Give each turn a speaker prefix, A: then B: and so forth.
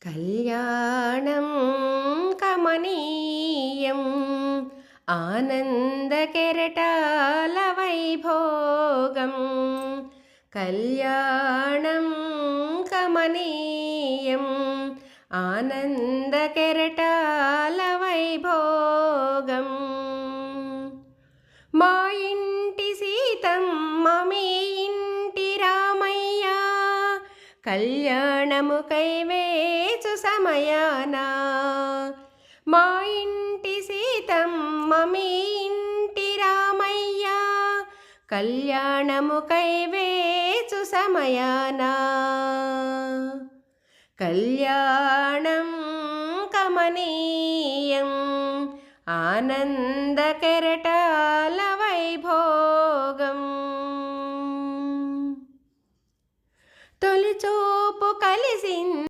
A: కళ్యాణం కమనీయం ఆనందకెరటాల వైభోగం. కళ్యాణం కమనీయం ఆనందకెరటాల వైభోగం. మా ఇంటి సీతమ్మ మీ ఇంటి రామయ్య కళ్యాణముకై వేచు సమయాన. మా ఇంటి సీతమ్మ మీ ఇంటి రామయ్య కళ్యాణముకై వేచు సమయాన. కళ్యాణం కమనీయం ఆనందకెరటాల